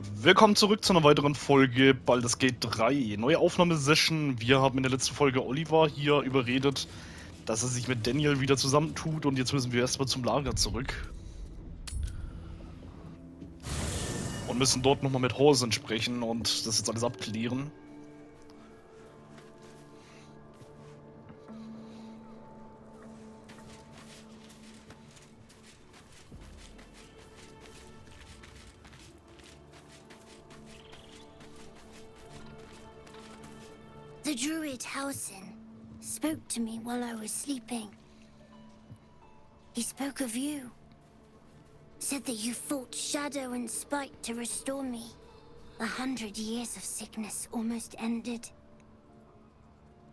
Willkommen zurück zu einer weiteren Folge Baldurs Gate 3. Neue Aufnahmesession. Wir haben in der letzten Folge Oliver hier überredet, dass er sich mit Daniel wieder zusammentut und jetzt müssen wir erstmal zum Lager zurück. Und müssen dort nochmal mit Horsen sprechen und das jetzt alles abklären. The druid Hausen spoke to me while I was sleeping. He spoke of you. Said that you fought shadow and spite to restore me. 100 years of sickness almost ended.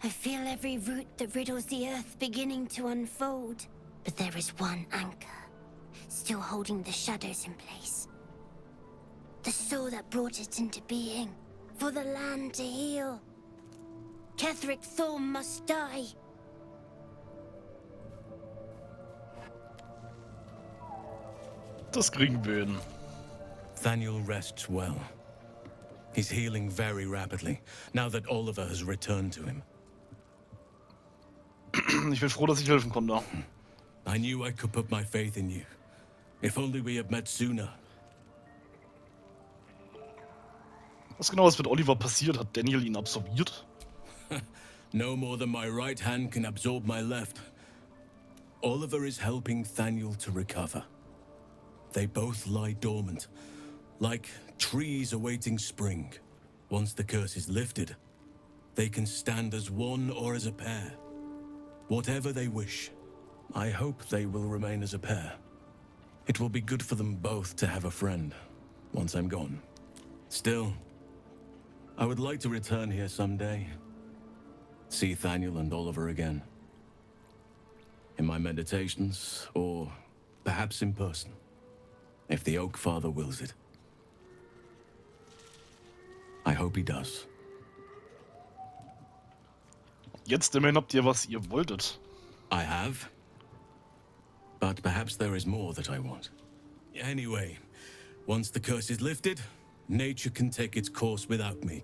I feel every root that riddles the earth beginning to unfold. But there is one anchor, still holding the shadows in place. The soul that brought it into being, for the land to heal. Ketheric Thorm must die. Das kriegen wir hin. Thaniel rests well. He's healing very rapidly, now that Oliver has returned to him. Ich bin froh, dass ich helfen konnte. I knew I could put my faith in you. If only we had met sooner. Was genau ist mit Oliver passiert? Hat Daniel ihn absorbiert? No more than my right hand can absorb my left. Oliver is helping Thaniel to recover. They both lie dormant, like trees awaiting spring. Once the curse is lifted, they can stand as one or as a pair. Whatever they wish. I hope they will remain as a pair. It will be good for them both to have a friend, once I'm gone. Still, I would like to return here someday. See Thaniel and Oliver again. In my meditations, or perhaps in person. If the Oak Father wills it. I hope he does. Jetzt immerhin habt ihr, was ihr wolltet. I have. But perhaps there is more that I want. Anyway, once the curse is lifted, nature can take its course without me.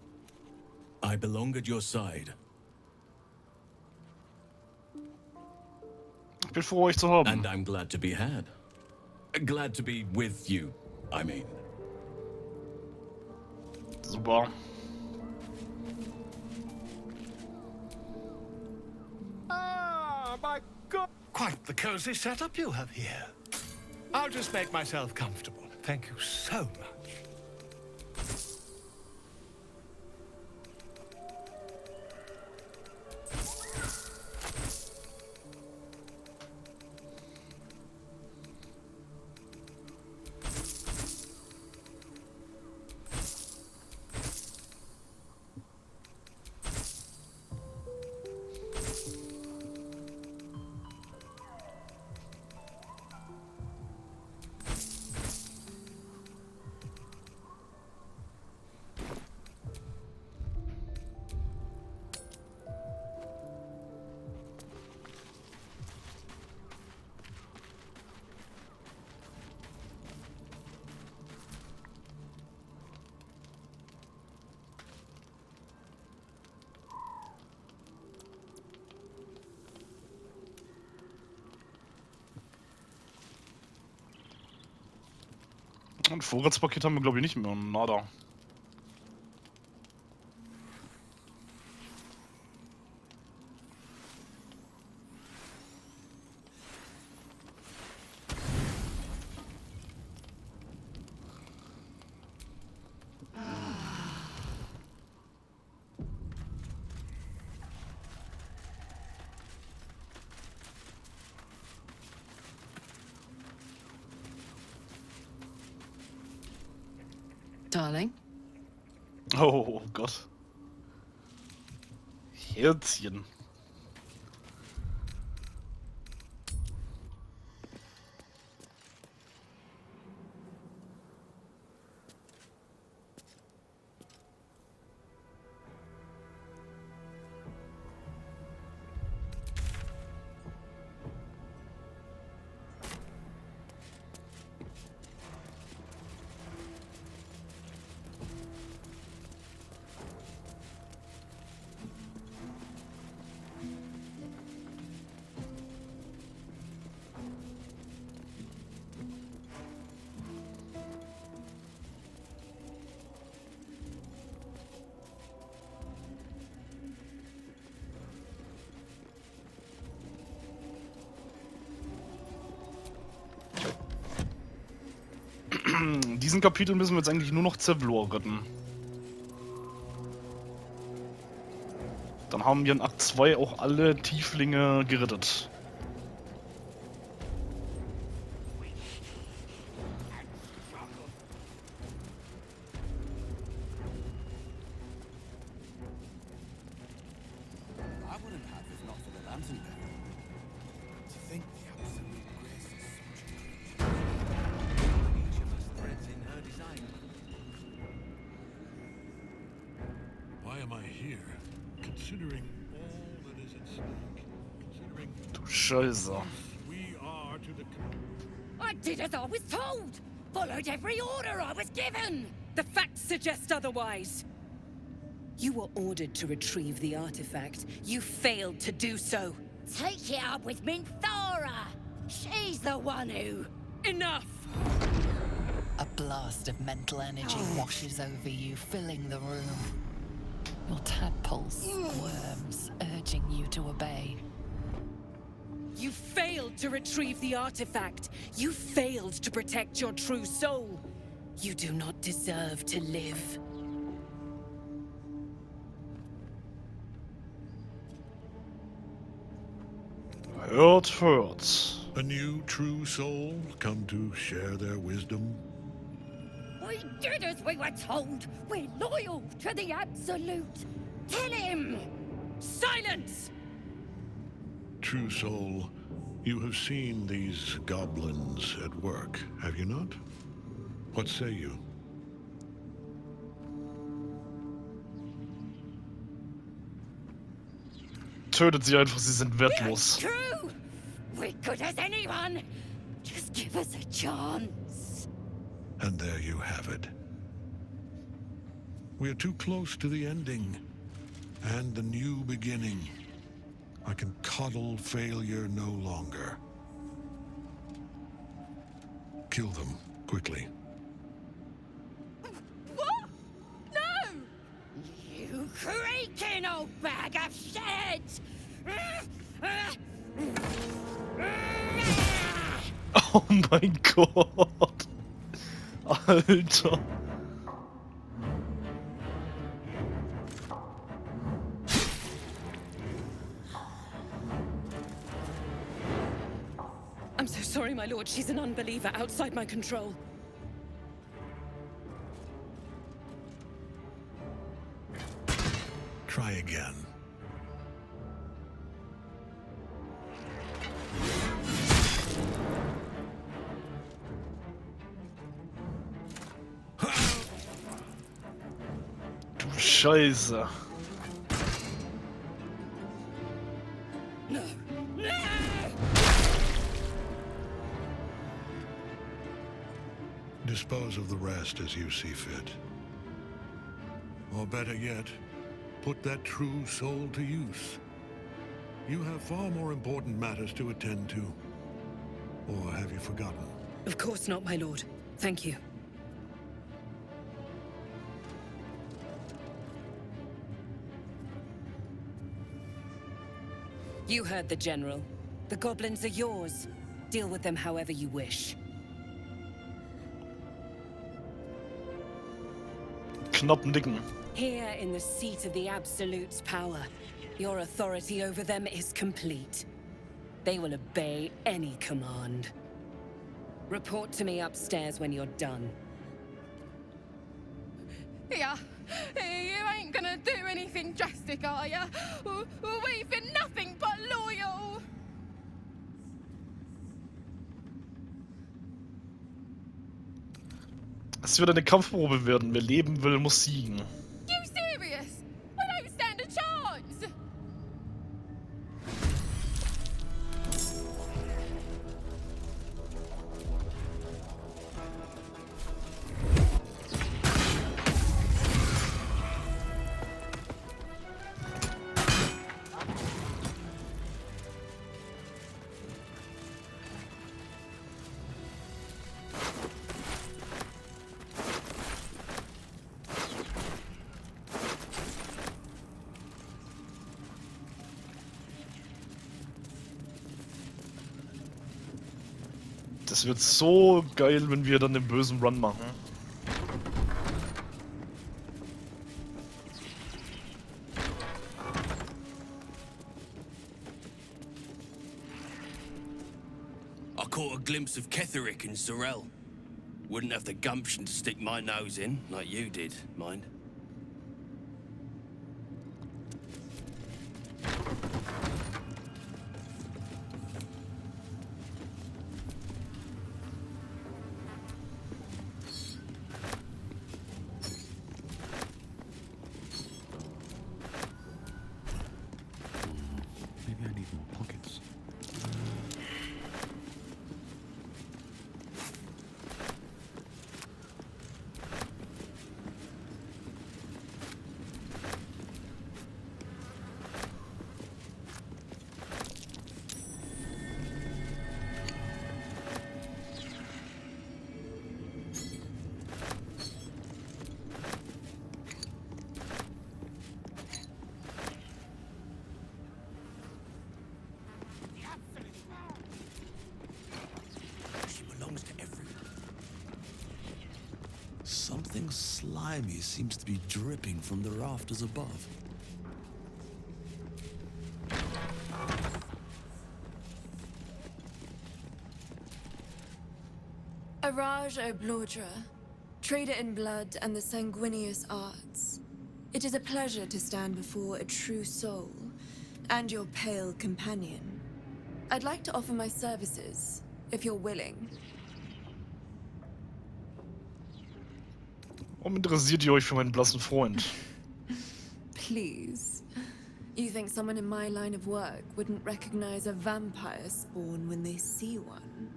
I belong at your side. Ich bin froh, euch zu haben. And I'm glad to be had. Glad to be with you, I mean. Super. Ah, my God! Quite the cozy setup you have here. I'll just make myself comfortable. Thank you so much. Und Vorratspaket haben wir, glaube ich, nicht mehr. Nada. Darling? Oh Gott. Herzchen. Diesen Kapitel müssen wir jetzt eigentlich nur noch Zevlor retten. Dann haben wir in Akt 2 auch alle Tieflinge gerettet. Du Scheiße. I did as I was told! Followed every order I was given! The facts suggest otherwise. You were ordered to retrieve the artifact. You failed to do so. Take it up with Minthara! She's the one who... Enough! A blast of mental energy washes over you, filling the room. Your tadpoles squirms, urging you to obey. You failed to retrieve the artifact. You failed to protect your true soul. You do not deserve to live. Hört, hört. A new true soul come to share their wisdom? We did as we were told! We're loyal to the Absolute! Tell him! Silence! True soul, you have seen these goblins at work, have you not? What say you? Tötet sie einfach, sie sind wertlos. True! We're good as anyone! Just give us a chance! And there you have it. We are too close to the ending, and the new beginning. I can coddle failure no longer. Kill them, quickly. What? No! You creaking old bag of shit! Oh mein Gott. Alter. I'm so sorry, my lord. She's an unbeliever outside my control. Try again. Du Scheiße. Dispose of the rest as you see fit. Or better yet, put that true soul to use. You have far more important matters to attend to. Or have you forgotten? Of course not, my lord. Thank you. You heard the General. The goblins are yours. Deal with them however you wish. Knapp nicken. Here in the seat of the Absolute's power, your authority over them is complete. They will obey any command. Report to me upstairs when you're done. Yeah, you ain't gonna do anything drastic, are ya? We've been nothing but loyal! Es wird eine Kampfprobe werden. Wer leben will, muss siegen. You serious? We don't stand a chance! Es wird so geil, wenn wir dann den bösen Run machen. I caught a glimpse of Ketherick and Sorel. Wouldn't have the gumption to stick my nose in, like you did, mind. Maybe I need more pockets. Something slimy seems to be dripping from the rafters above. Araj Oblodra, trader in blood and the sanguineous arts. It is a pleasure to stand before a true soul and your pale companion. I'd like to offer my services, if you're willing. Warum interessiert ihr euch für meinen blassen Freund? Please. You think someone in my line of work wouldn't recognize a vampire spawn when they see one?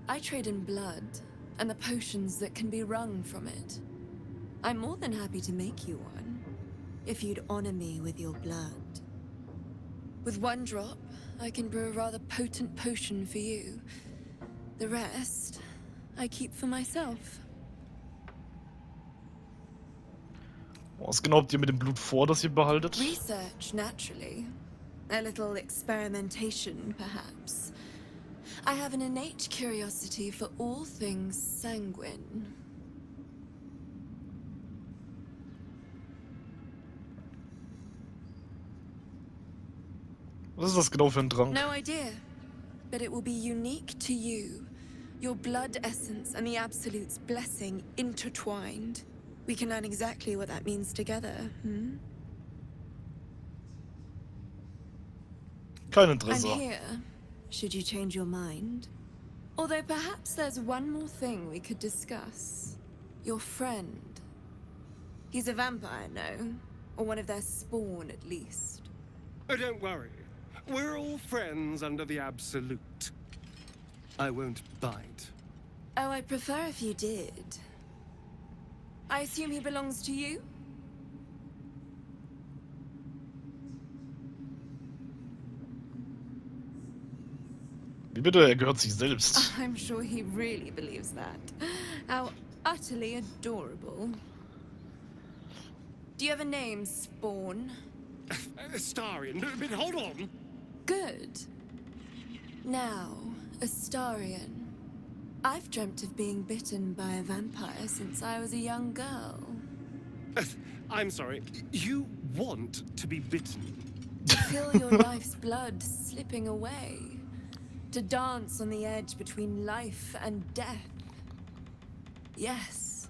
I trade in blood and the potions that can be wrung from it. I'm more than happy to make you one, if you'd honor me with your blood. With one drop, I can brew a rather potent potion for you. The rest, I keep for myself. Was genau habt ihr mit dem Blut vor, das ihr behaltet? Research, naturally. A little experimentation, perhaps. I have an innate curiosity for all things sanguine. Was ist das genau für ein Trank? No idea, but it will be unique to you. Your blood essence and the Absolute's blessing intertwined. We can learn exactly what that means together, Kein Interesse. I'm here, should you change your mind. Although perhaps there's one more thing we could discuss. Your friend. He's a vampire, no? Or one of their spawn, at least. Oh, don't worry. We're all friends under the Absolute. I won't bite. Oh, I'd prefer if you did. I assume he belongs to you? Wie bitte? Er gehört sich selbst. I'm sure he really believes that. How utterly adorable. Do you have a name, Spawn? Astarion, but hold on. Good. Now, Astarion. I've dreamt of being bitten by a vampire since I was a young girl. I'm sorry, you want to be bitten? To feel your life's blood slipping away. To dance on the edge between life and death. Yes,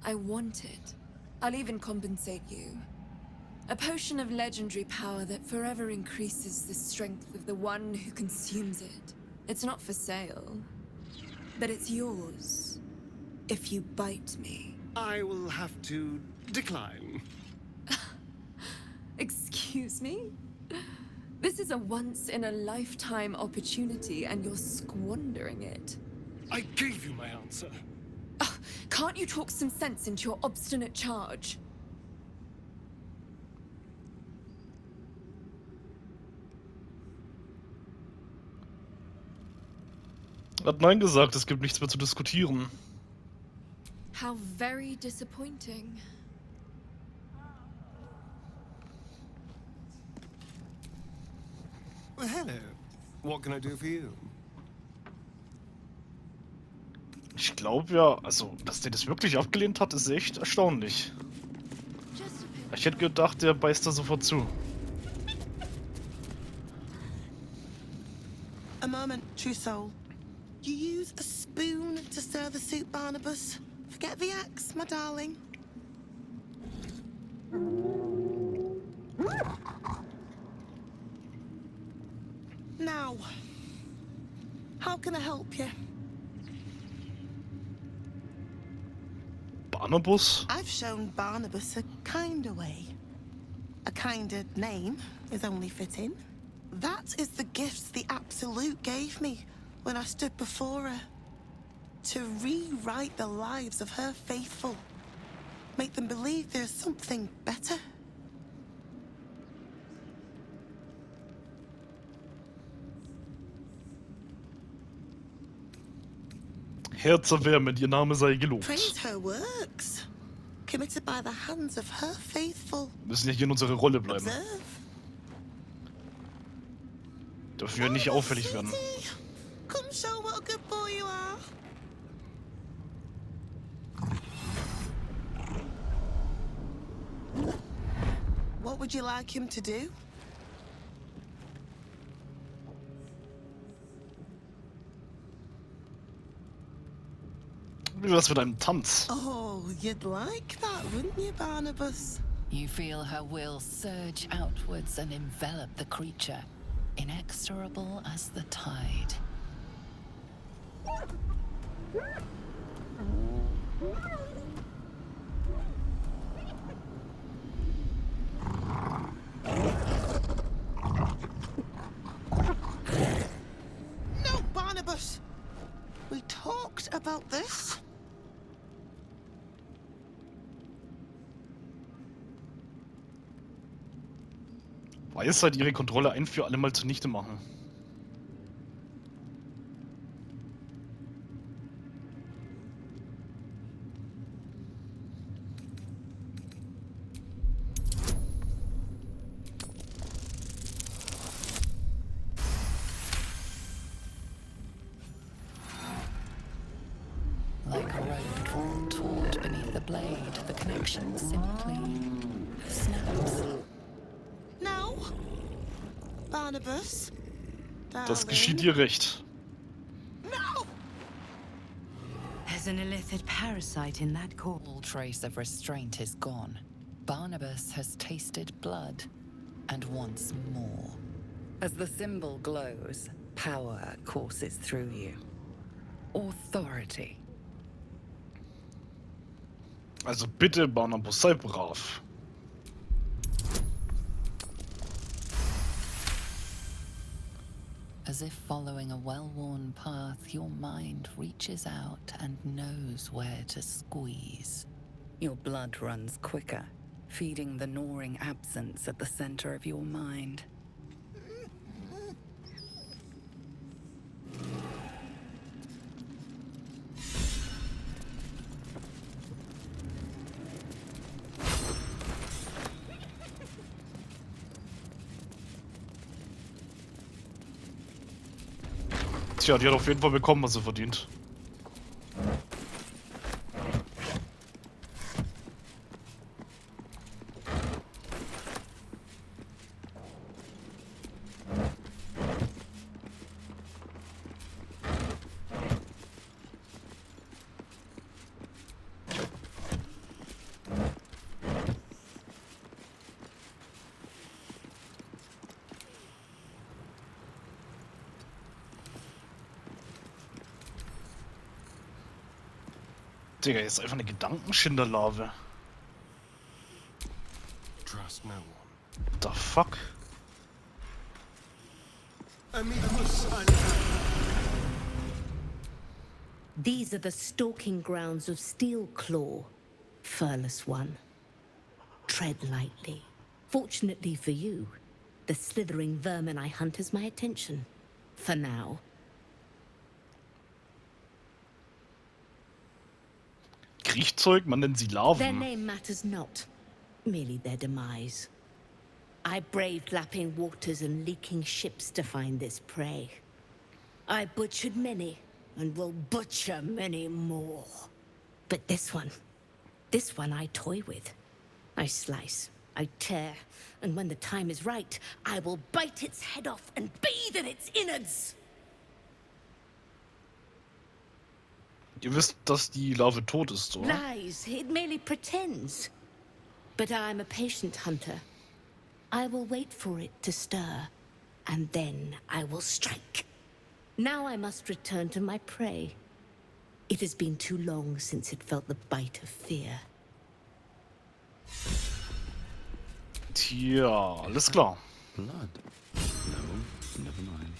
I want it. I'll even compensate you. A potion of legendary power that forever increases the strength of the one who consumes it. It's not for sale. But it's yours, if you bite me. I will have to decline. Excuse me? This is a once-in-a-lifetime opportunity, and you're squandering it. I gave you my answer. Can't you talk some sense into your obstinate charge? Er hat Nein gesagt, es gibt nichts mehr zu diskutieren. How very disappointing. Well, hello. What can I do for you? Ich glaube ja, also, dass der das wirklich abgelehnt hat, ist echt erstaunlich. Ich hätte gedacht, der beißt da sofort zu. A moment, true soul. You use a spoon to stir the soup, Barnabas. Forget the axe, my darling. Now, how can I help you? Barnabas? I've shown Barnabas a kinder way. A kinder name is only fitting. That is the gift the Absolute gave me when I stood before her. To rewrite the lives of her faithful. Make them believe there's something better. Herz erwärmend, ihr Name sei gelobt. Praise her works. Committed by the hands of her faithful. Wir müssen ja hier in unserer Rolle bleiben. Observe. Dürfen wir nicht auffällig werden. Come show what a good boy you are. What would you like him to do? Wie wär's mit einem Tanz? Oh, you'd like that, wouldn't you, Barnabas? You feel her will surge outwards and envelop the creature, inexorable as the tide. No, Barnabas! We talked about this. Weisheit ihre Kontrolle ein für alle Mal zunichte machen. Like a rope drawn taut beneath the blade, the connection simply snaps. No, Barnabas. Das geschieht ihr recht. No! There's an illicit parasite in that core. All trace of restraint is gone. Barnabas has tasted blood, and wants more. As the symbol glows, power courses through you. Authority. Also bitte, Barnabas, sei brav. As if following a well-worn path, your mind reaches out and knows where to squeeze. Your blood runs quicker, feeding the gnawing absence at the center of your mind. Tja, die hat auf jeden Fall bekommen, was sie verdient. Digga, jetzt einfach eine Gedankenschinderlarve. Trust no one. The fuck? These are the stalking grounds of Steelclaw, furless one. Tread lightly. Fortunately for you, the slithering vermin I hunt has my attention. For now. Kriechzeug, man nennt sie Their Larven. name matters not, merely their demise. I braved lapping waters and leaking ships to find this prey. I butchered many, and will butcher many more. But this one I toy with. I slice, I tear, and when the time is right, I will bite its head off and bathe in its innards. Ihr wisst, dass die Larve tot ist, oder? Lies, it merely pretends. But I'm a patient hunter. I will wait for it to stir, and then I will strike. Now I must return to my prey. It has been too long since it felt the bite of fear. Tja, alles klar. Blood. No, never mind.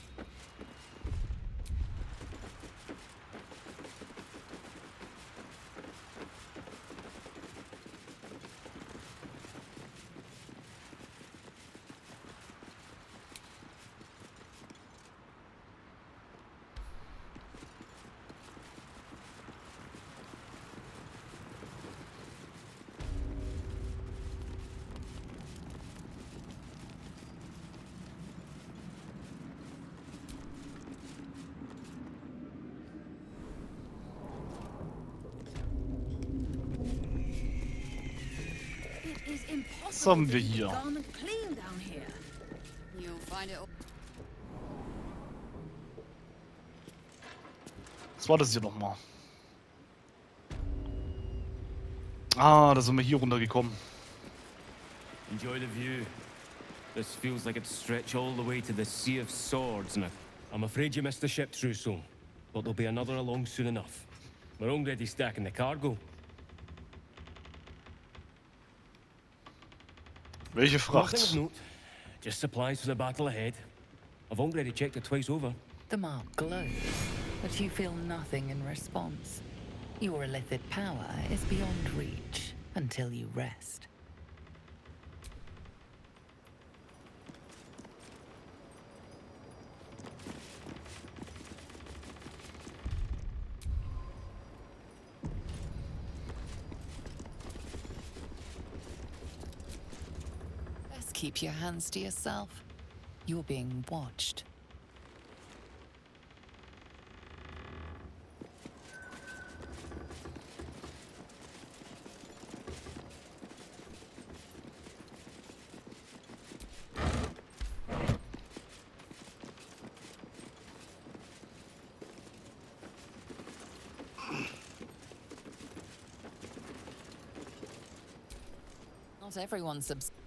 Was haben wir hier? Was war das hier nochmal? Ah, da sind wir hier runtergekommen. Enjoy the view. This feels like it stretch all the way to the Sea of Swords now. I'm afraid you missed the ship trousseau, but there'll be another along soon enough. We're already stacking the cargo. Welche Fracht? Nothing of note. Just supplies for the battle ahead. I've already checked it twice over. The mark glows, but you feel nothing in response. Your illithid power is beyond reach until you rest. Keep your hands to yourself. You're being watched. Not everyone subscribes.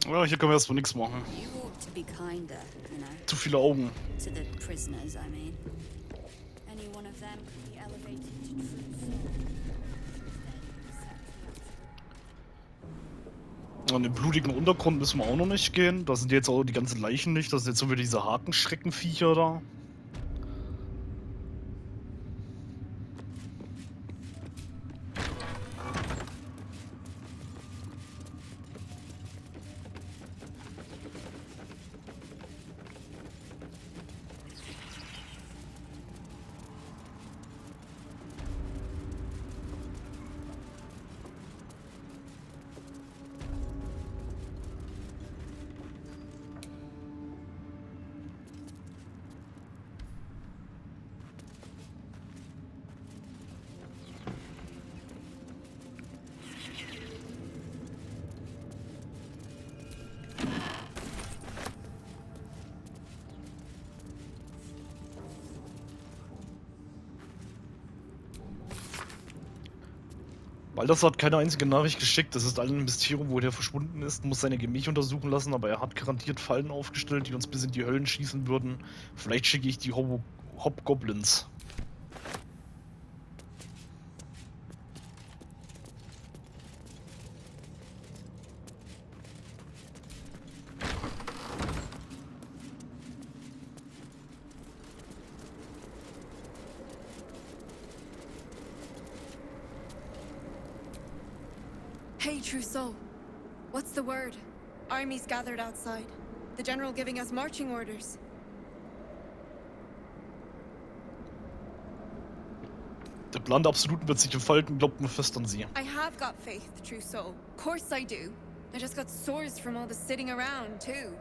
Ja, hier können wir erstmal nichts machen. Zu viele Augen. To the prisoners, I mean. Any one of them could be elevated to true soul. An den blutigen Untergrund müssen wir auch noch nicht gehen. Da sind jetzt auch die ganzen Leichen nicht. Das sind jetzt so wieder diese Hakenschreckenviecher da. Baldurs hat keine einzige Nachricht geschickt. Das ist allen ein Mysterium, wo der verschwunden ist. Muss seine Gemächer untersuchen lassen, aber er hat garantiert Fallen aufgestellt, die uns bis in die Höllen schießen würden. Vielleicht schicke ich die Hobgoblins. Hey, Trousseau. What's the word? Armies gathered outside. The general giving us marching orders. Der Plan der Absoluten wird sich entfalten, glaubt nur fest an sie. I have got faith, true soul. Course I do. I just got sores from all the sitting around, too.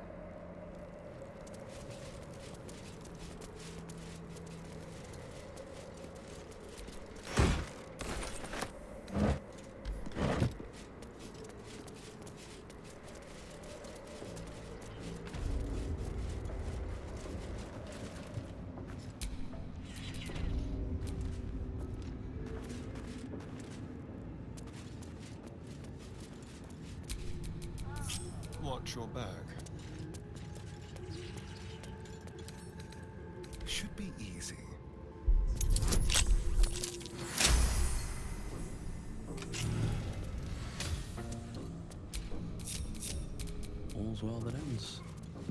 Watch your back. Should be easy. All's well that ends.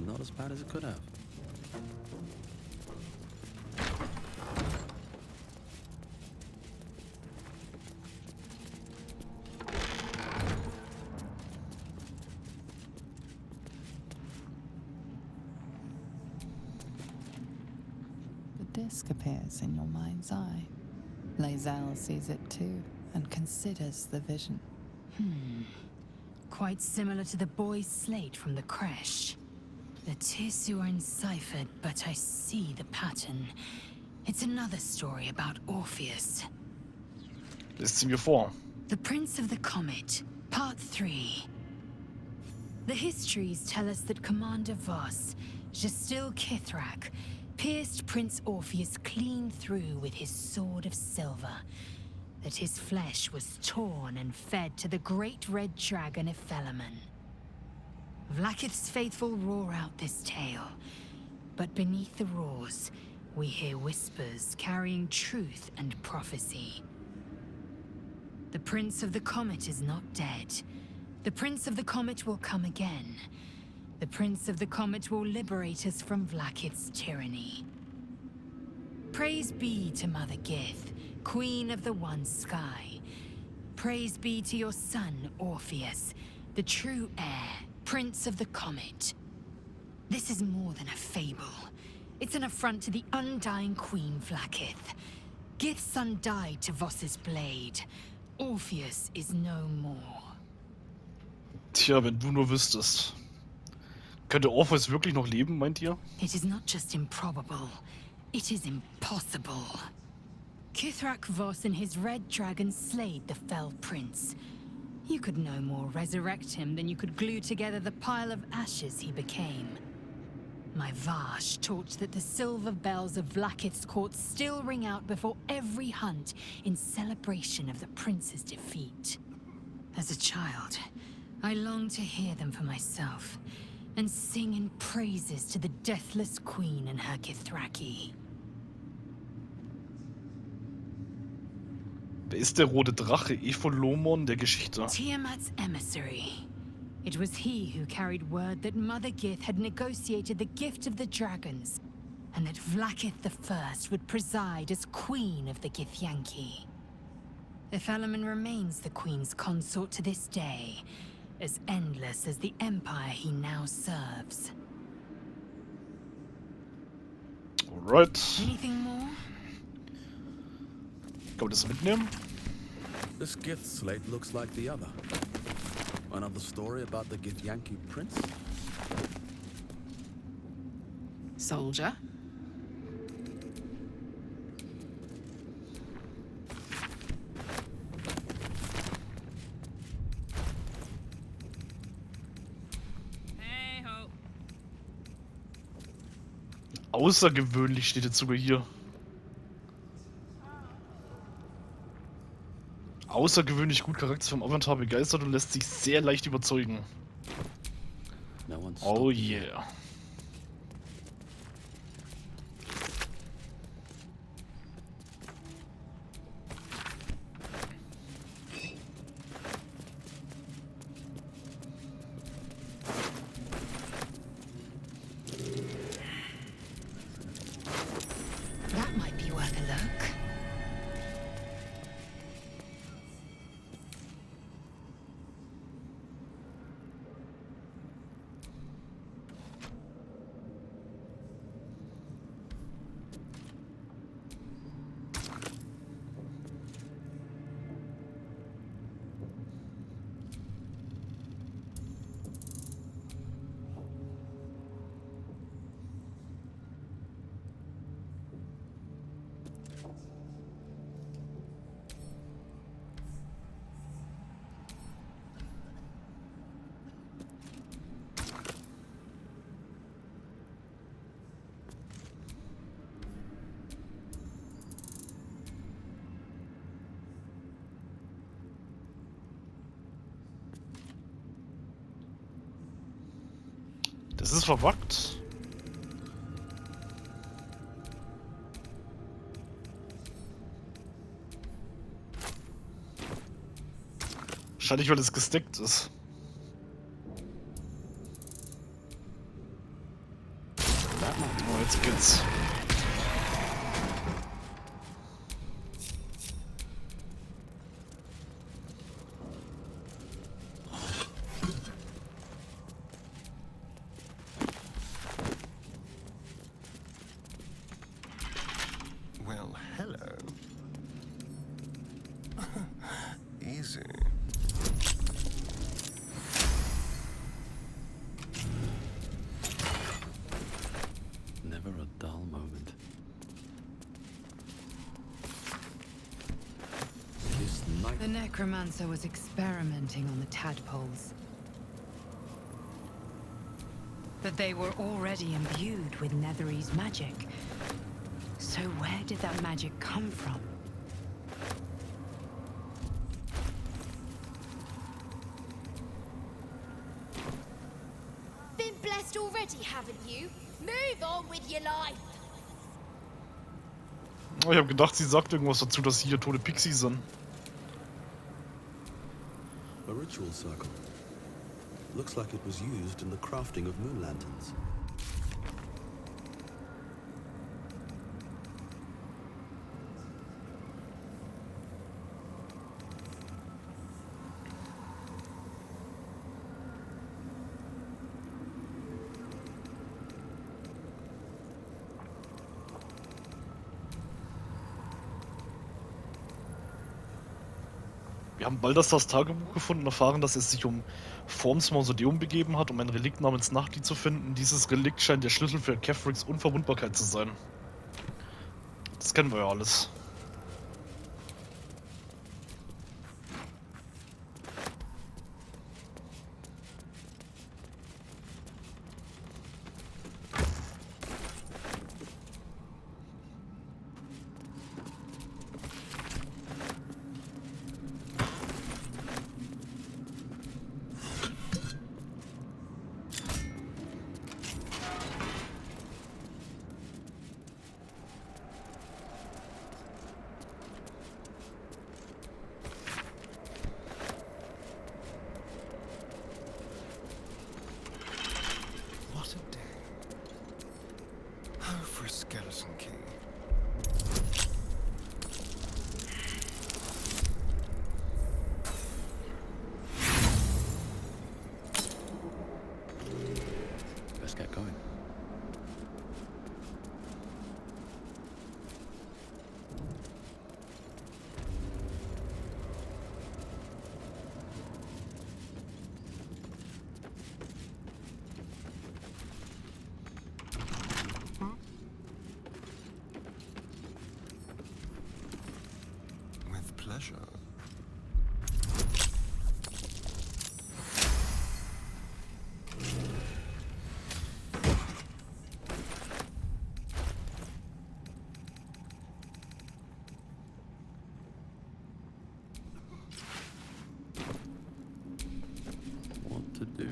Not as bad as it could have. The disc appears in your mind's eye. Lae'zel sees it too, and considers the vision. Quite similar to the boy's slate from the crash. The tissue are enciphered, but I see the pattern. It's another story about Orpheus. Lest sie mir vor. The Prince of the Comet, Part 3. The histories tell us that Commander Voss, Gestil Kithrak, pierced Prince Orpheus clean through with his sword of silver. That his flesh was torn and fed to the great red dragon Ephelemon. Vlaakith's faithful roar out this tale, but beneath the roars, we hear whispers carrying truth and prophecy. The Prince of the Comet is not dead. The Prince of the Comet will come again. The Prince of the Comet will liberate us from Vlaakith's tyranny. Praise be to Mother Gith, Queen of the One Sky. Praise be to your son, Orpheus, the true heir, Prince of the Comet. This is more than a fable. It's an affront to the undying Queen Vlaakith. Gith's son died to Voss's blade. Orpheus is no more. Tja, wenn du nur wüsstest. Könnte Orpheus wirklich noch leben, meint ihr? It is not just improbable, it is impossible. Kithrak Voss and his red dragon slayed the fell prince. You could no more resurrect him than you could glue together the pile of ashes he became. My Vash taught that the silver bells of Vlaakith's court still ring out before every hunt in celebration of the prince's defeat. As a child, I longed to hear them for myself, and sing in praises to the deathless queen and her Kithraki. Wer ist der rote Drache Epholomon der Geschichte? Tiamat's emissary. It was he who carried word that Mother Gith had negotiated the gift of the dragons, and that Vlaakith I would preside as queen of the Githyanki. Ephelemon remains the queen's consort to this day, as endless as the empire he now serves. Alright. Anything more? Kann man das mitnehmen? This Gith slate looks like the other. Another story about the Githyanki prince? Soldier? Außergewöhnlich steht jetzt sogar hier. Außergewöhnlich gut Charakter vom Avatar begeistert und lässt sich sehr leicht überzeugen. Oh yeah. That might be worth a look. Das ist verwackt. Wahrscheinlich, weil es gesteckt ist. Oh, jetzt geht's. Well, hello. Easy. Never a dull moment. This night. The necromancer was experimenting on the tadpoles. But they were already imbued with Netherese magic. So where did that magic come from? Been blessed already, haven't you? Move on with your life. Oh, ich habe gedacht, sie sagt irgendwas dazu, dass hier tote Pixies sind. A ritual circle. Looks like it was used in the crafting of moon lanterns. Wir haben Baldurs Tagebuch gefunden und erfahren, dass es sich um Forms Mausoleum begeben hat, um ein Relikt namens Nachti zu finden. Dieses Relikt scheint der Schlüssel für Cathericks Unverwundbarkeit zu sein. Das kennen wir ja alles. Pleasure. What to do?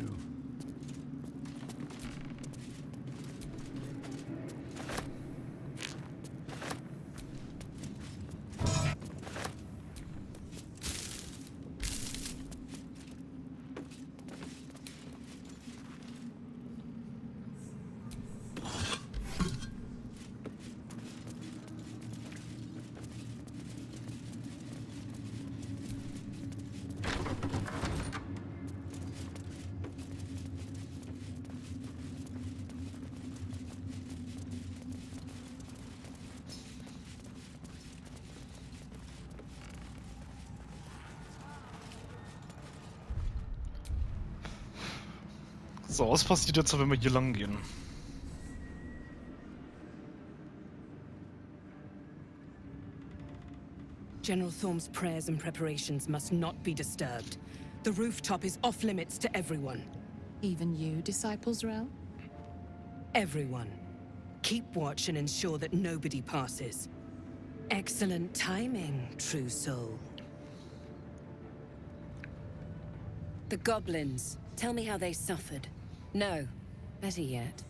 So, was passiert jetzt, wenn wir hier lang gehen? General Thorm's prayers and preparations must not be disturbed. The rooftop is off limits to everyone. Even you, Disciples Rel? Everyone. Keep watch and ensure that nobody passes. Excellent timing, true soul. The goblins. Tell me how they suffered. No, Better yet,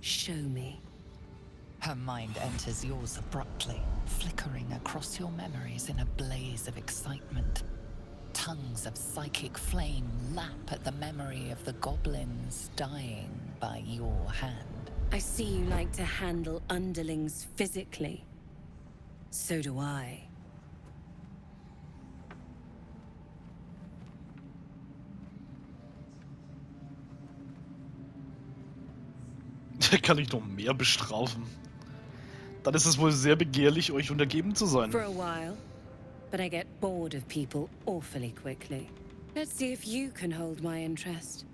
show me. Her mind enters yours abruptly, flickering across your memories in a blaze of excitement. Tongues of psychic flame lap at the memory of the goblins dying by your hand. I see you like to handle underlings physically. So do I. Kann ich noch mehr bestrafen? Dann ist es wohl sehr begehrlich, euch untergeben zu sein. For a while, but I get bored of people awfully quickly. Let's see if you can hold my interest.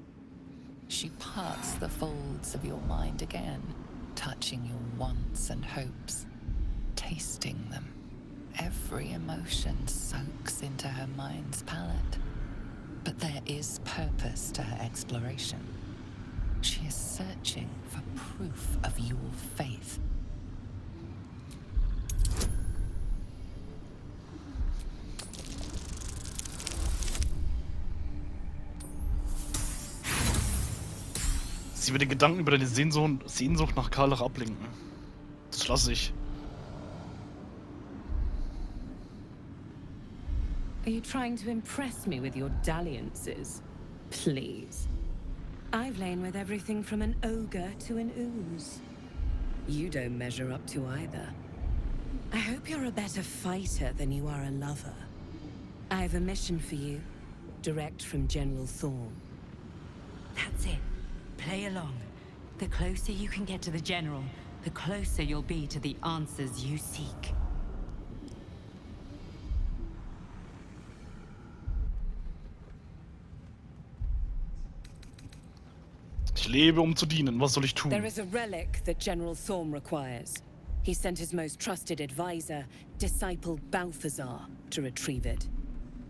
She parts the folds of your mind again, touching your wants and hopes, tasting them. Every emotion soaks into her mind's palette. But there is purpose to her exploration. She is searching for proof of your faith. Sie wird den Gedanken über deine Sehnsucht nach Karlach ablenken. Das lasse ich. Are you trying to impress me with your dalliances? Please. I've lain with everything from an ogre to an ooze. You don't measure up to either. I hope you're a better fighter than you are a lover. I have a mission for you, direct from General Thorm. That's it. Play along. The closer you can get to the General, the closer you'll be to the answers you seek. Ich lebe, um zu dienen. Was soll ich tun? There is a relic that General Thorm requires. He sent his most trusted advisor, disciple Balthazar, to retrieve it.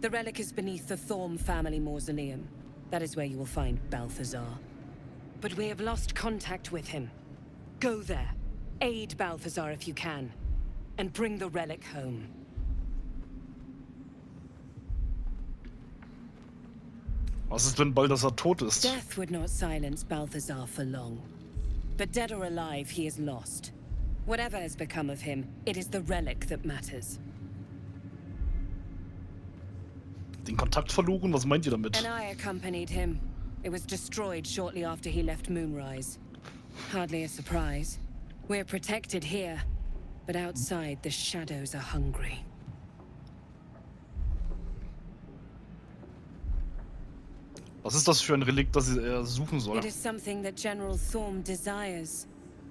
The relic is beneath the Thorm family mausoleum. That is where you will find Balthazar. But we have lost contact with him. Go there, aid Balthazar if you can, and bring the relic home. Was ist, wenn Balthazar tot ist? Death would not silence Balthazar for long. But dead or alive, he is lost. Whatever has become of him, it is the relic that matters. Den Kontakt verloren? Was meint ihr damit? And I accompanied him. It was destroyed shortly after he left Moonrise. Hardly a surprise. We're protected here, but outside the shadows are hungry. Was ist das für ein Relikt, das er suchen soll? It is something that General Thorm desires,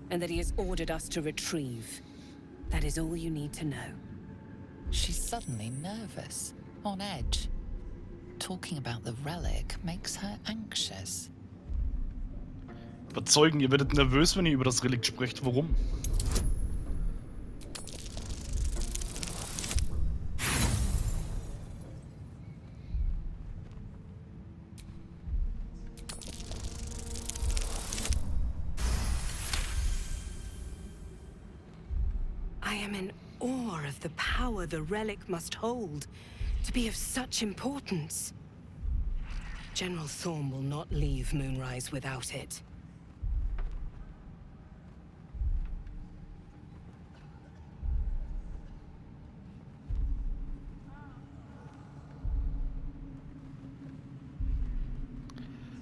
and that he has ordered us to retrieve. That is all you need to know. She's suddenly nervous, on edge. Talking about the relic makes her anxious. Überzeugen, ihr werdet nervös, wenn ihr über das Relikt sprecht. Warum? I am in awe of the power the relic must hold to be of such importance. General Thorm will not leave Moonrise without it.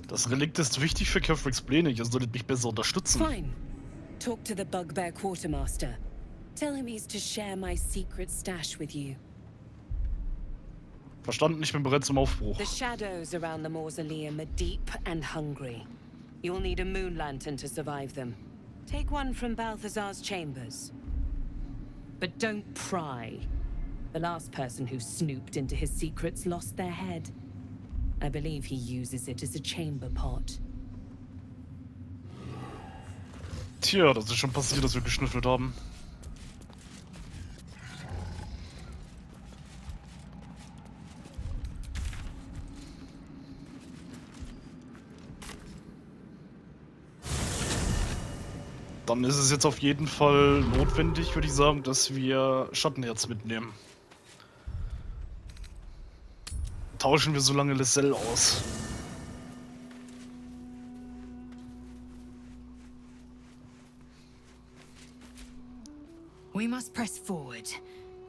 Das Relikt ist wichtig für Kefricks Pläne. Ihr solltet mich besser unterstützen. Fine. Talk to the Bugbear Quartermaster. Tell him he's to share my secret stash with you. Verstanden, ich bin bereit zum Aufbruch. The shadows around the mausoleum are deep and hungry. You'll need a moon lantern to survive them. Take one from Balthazar's chambers. But don't pry. The last person who snooped into his secrets lost their head. I believe he uses it as a chamber pot. Tja, das ist schon passiert, dass wir geschnüffelt haben. Dann ist es jetzt auf jeden Fall notwendig, würde ich sagen, dass wir Schattenherz mitnehmen. Tauschen wir so lange Lisselle aus. We must press forward.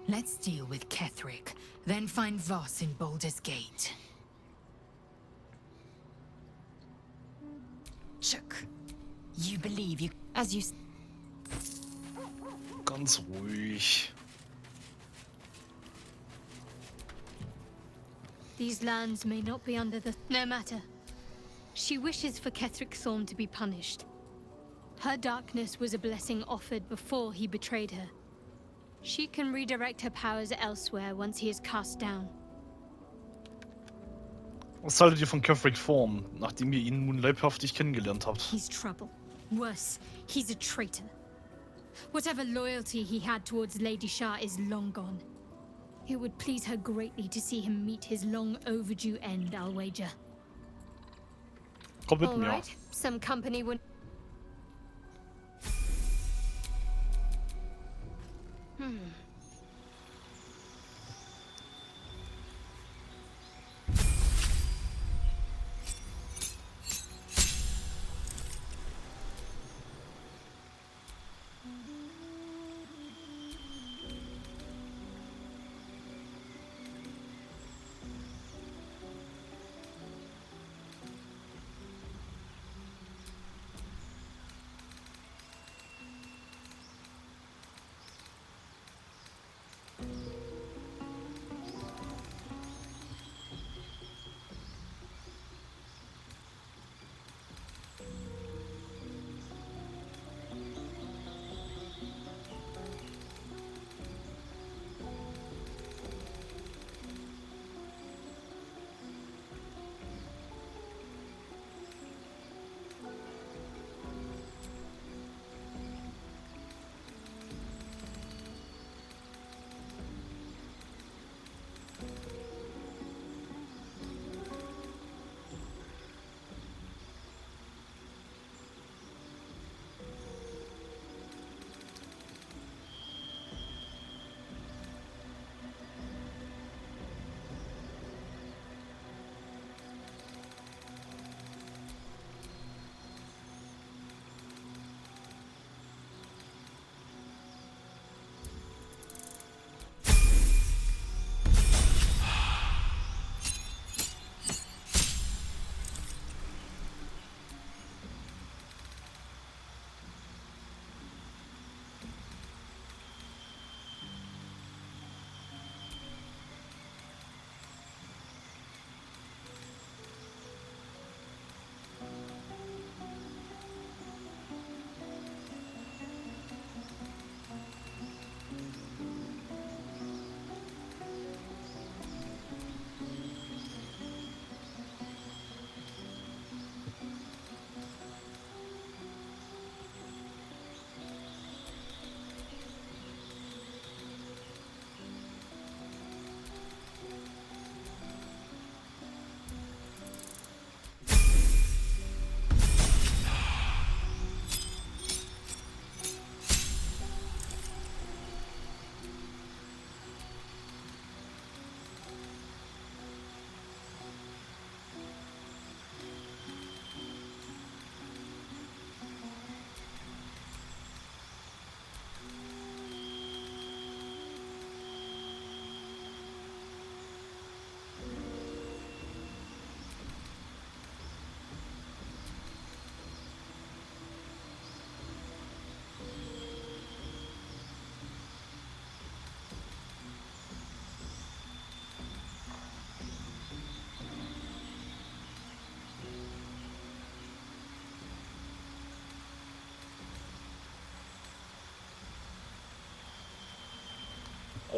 Let's deal with Ketherick, then find Voss in Baldurs Gate. Chuck, you believe you... As you... Ganz ruhig. These lands may not be under the... No matter. She wishes for Ketherick Thorn to be punished. Her darkness was a blessing offered before he betrayed her. She can redirect her powers elsewhere once he is cast down. Was haltet ihr von Ketherick Thorn, nachdem ihr ihn nun leibhaftig kennengelernt habt? He's trouble. Worse, he's a traitor. Whatever loyalty he had towards Lady Shah is long gone. It would please her greatly to see him meet his long overdue end, I'll wager. Komm mit All mir. right, some company would...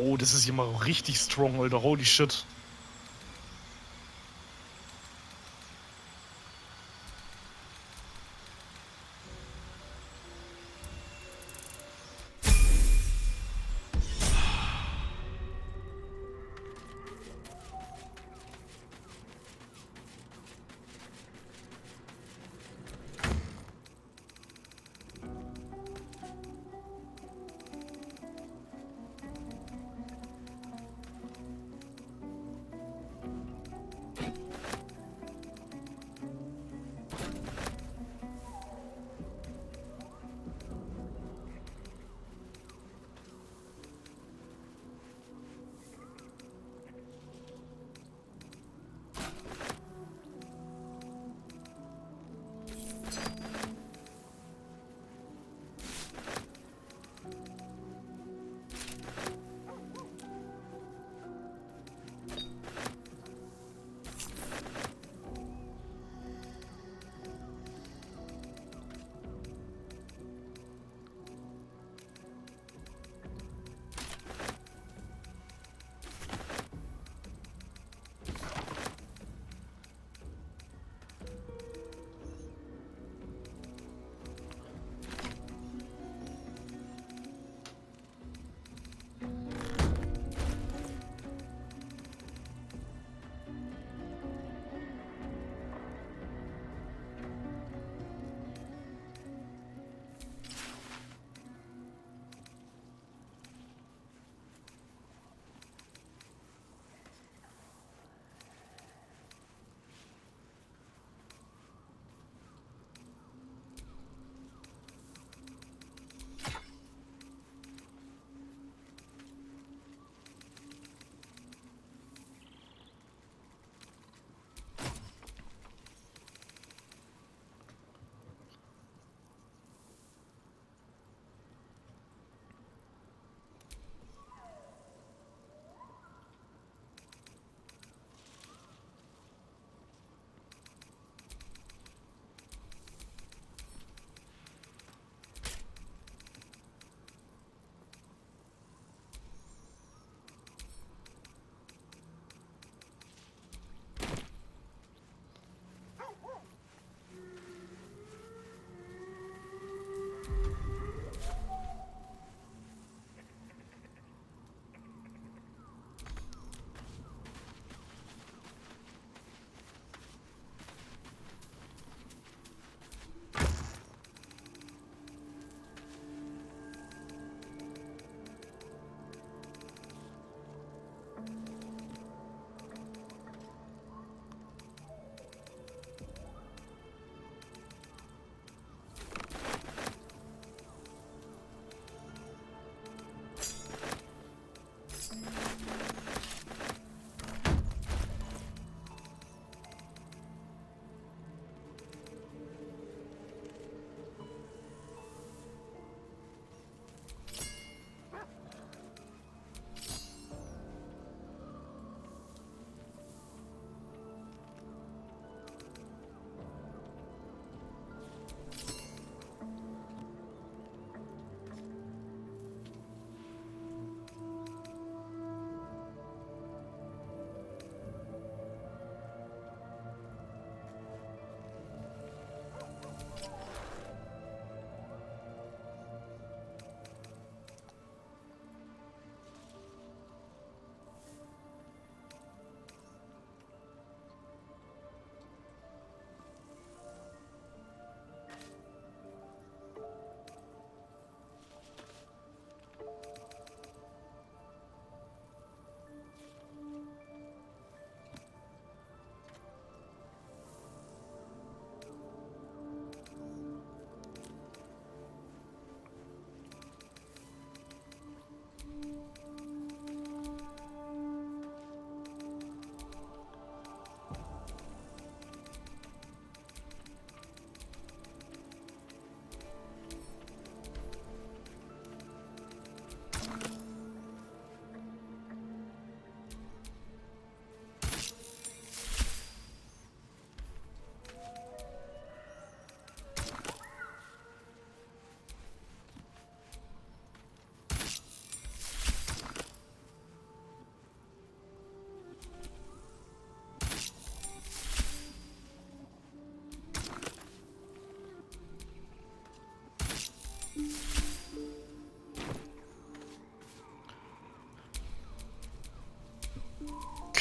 Oh, das ist hier mal richtig strong, Alter. Holy shit.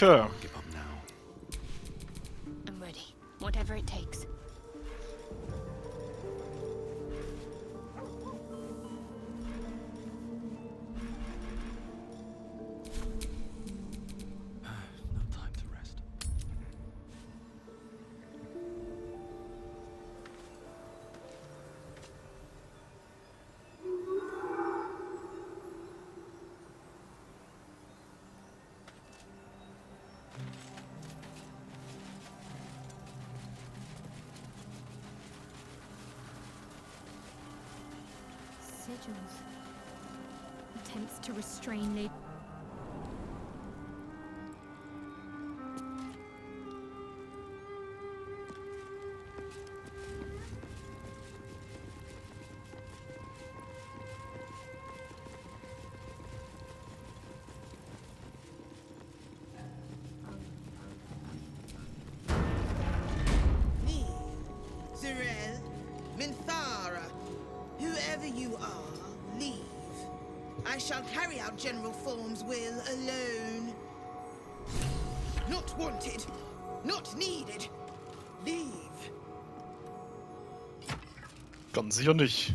Okay. Give up now. I'm ready. Whatever it takes. No time to rest. Sigils. Attempts to restrain Leid. Me, Zirel, Minthara, whoever you are, leave. I shall carry out General Form's will alone. Not wanted, not needed. Leave. Ganz sicher nicht.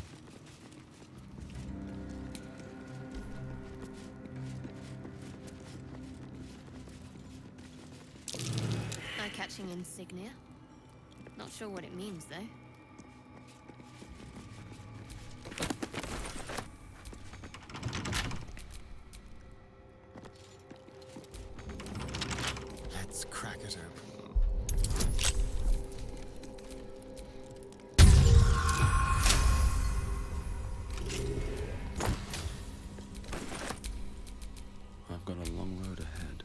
Eye-catching insignia. Not sure what it means, though. Let's crack it open. I've got a long road ahead.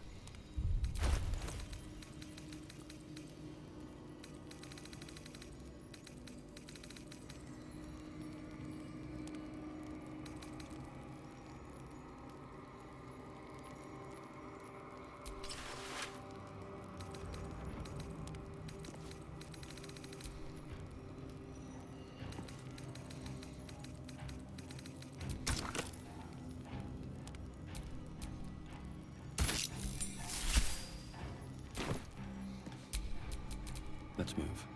Let's move.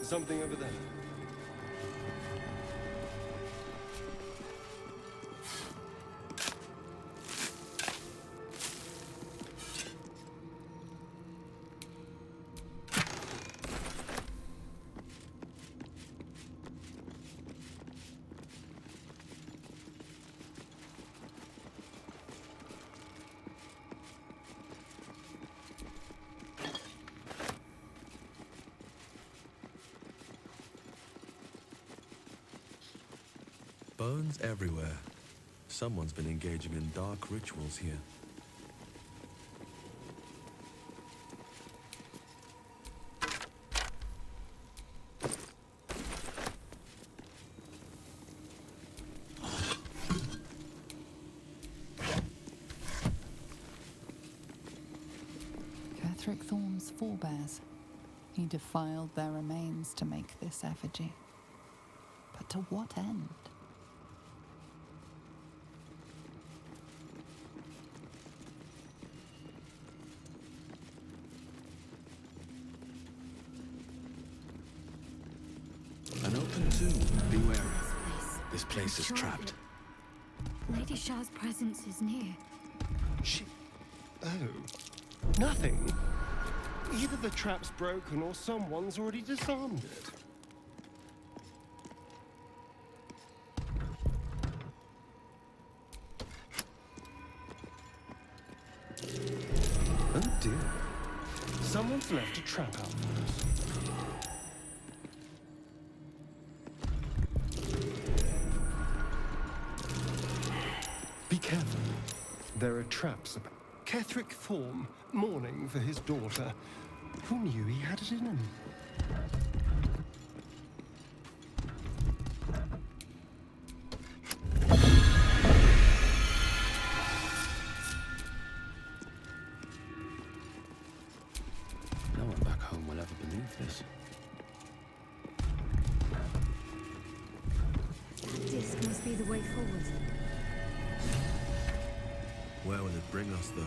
Something over there. Bones everywhere. Someone's been engaging in dark rituals here. Ketheric Thorm's forebears. He defiled their remains to make this effigy. But to what end? An open tomb. Be wary. This place is trapped. Lady Shah's presence is near. Oh, nothing. Either the trap's broken or someone's already disarmed it. Oh dear. Someone's left a trap out for us. Be careful. There are traps about. Ketheric Thorm, mourning for his daughter. Who knew he had it in him? No one back home will ever believe this. That disc must be the way forward. Where will it bring us, though?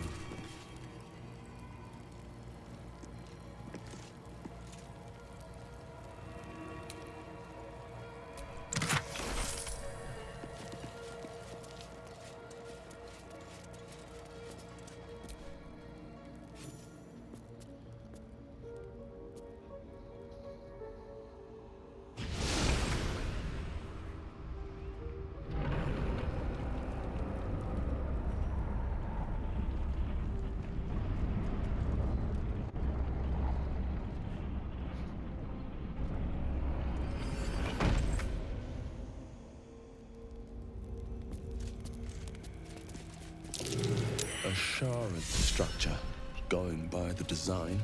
A shard structure, going by the design.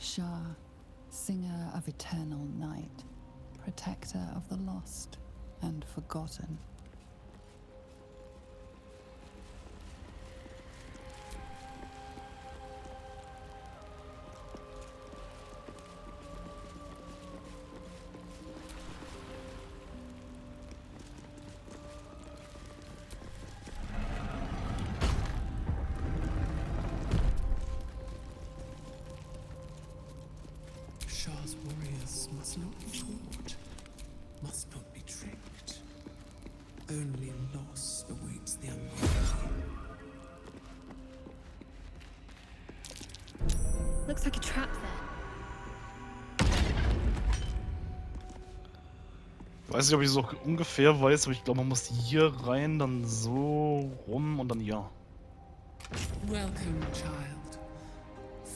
Shah, singer of eternal night, protector of the lost and forgotten. Shah's warriors must not be caught, must not be tricked. Only loss awaits the unworthy. Looks like a trap there. Ich weiß nicht, ob ich so ungefähr weiß, aber ich glaube, man muss hier rein, dann so rum und dann hier. Welcome, child.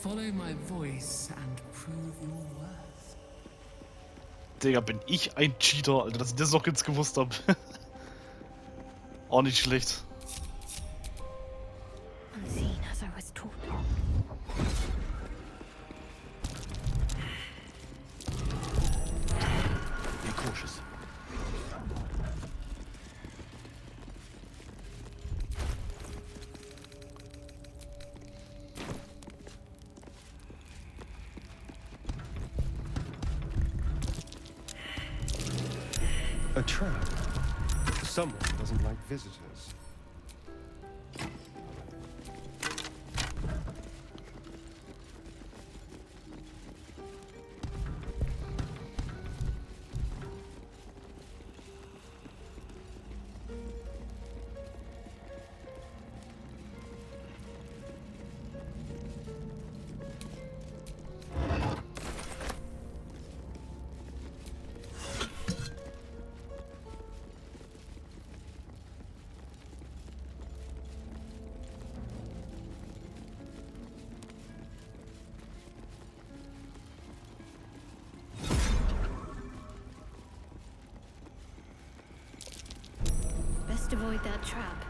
Follow my voice and prove your worth. Digga, bin ich ein Cheater, Alter, dass ich das noch jetzt gewusst hab. Auch nicht schlecht. Unseen as I was taught. Be cautious. A trap. Someone doesn't like visitors. Best avoid that trap.